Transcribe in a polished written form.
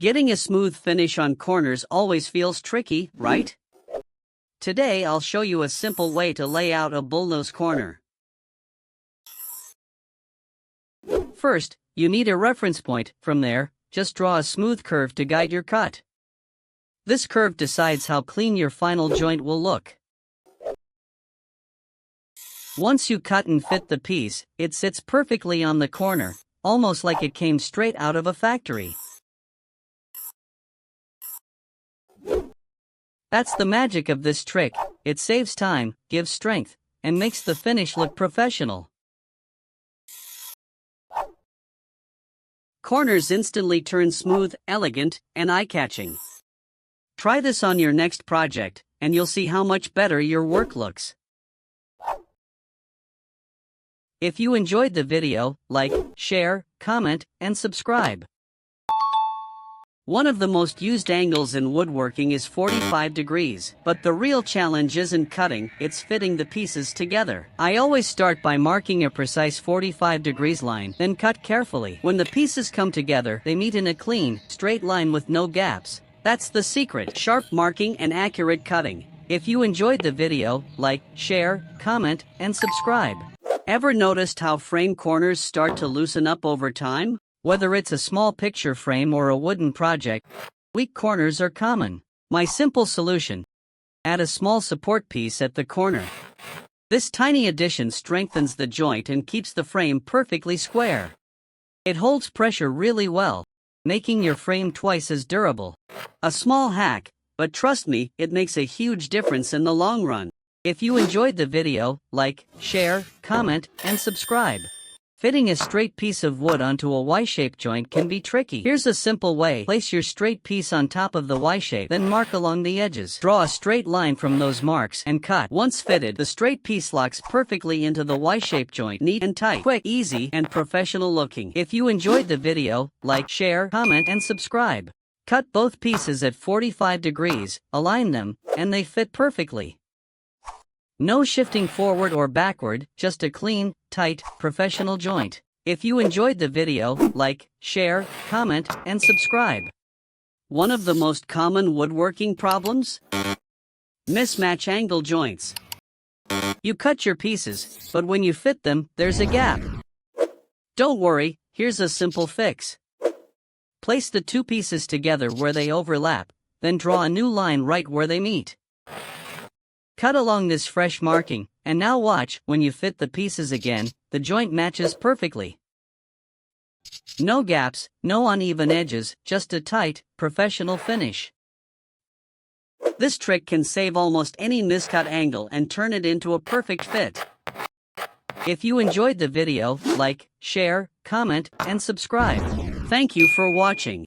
Getting a smooth finish on corners always feels tricky, right? Today I'll show you a simple way to lay out a bullnose corner. First, you need a reference point. From there, just draw a smooth curve to guide your cut. This curve decides how clean your final joint will look. Once you cut and fit the piece, it sits perfectly on the corner, almost like it came straight out of a factory. That's the magic of this trick. It saves time, gives strength, and makes the finish look professional. Corners instantly turn smooth, elegant, and eye-catching. Try this on your next project, and you'll see how much better your work looks. If you enjoyed the video, like, share, comment, and subscribe. One of the most used angles in woodworking is 45 degrees, but the real challenge isn't cutting, it's fitting the pieces together. I always start by marking a precise 45 degrees line, then cut carefully. When the pieces come together, they meet in a clean, straight line with no gaps. That's the secret: sharp marking and accurate cutting. If you enjoyed the video, like, share, comment, and subscribe. Ever noticed how frame corners start to loosen up over time? Whether it's a small picture frame or a wooden project, weak corners are common. My simple solution: add a small support piece at the corner. This tiny addition strengthens the joint and keeps the frame perfectly square. It holds pressure really well, making your frame twice as durable. A small hack, but trust me, it makes a huge difference in the long run. If you enjoyed the video, like, share, comment, and subscribe. Fitting a straight piece of wood onto a Y-shaped joint can be tricky. Here's a simple way. Place your straight piece on top of the Y-shape, then mark along the edges. Draw a straight line from those marks and cut. Once fitted, the straight piece locks perfectly into the Y-shaped joint. Neat and tight. Quick, easy, and professional looking. If you enjoyed the video, like, share, comment, and subscribe. Cut both pieces at 45 degrees, align them, and they fit perfectly. No shifting forward or backward, just a clean, tight, professional joint. If you enjoyed the video, like, share, comment, and subscribe. One of the most common woodworking problems? Mismatch angle joints. You cut your pieces, but when you fit them, there's a gap. Don't worry, here's a simple fix. Place the two pieces together where they overlap, then draw a new line right where they meet. Cut along this fresh marking, and now watch. When you fit the pieces again, the joint matches perfectly. No gaps, no uneven edges, just a tight, professional finish. This trick can save almost any miscut angle and turn it into a perfect fit. If you enjoyed the video, like, share, comment, and subscribe. Thank you for watching.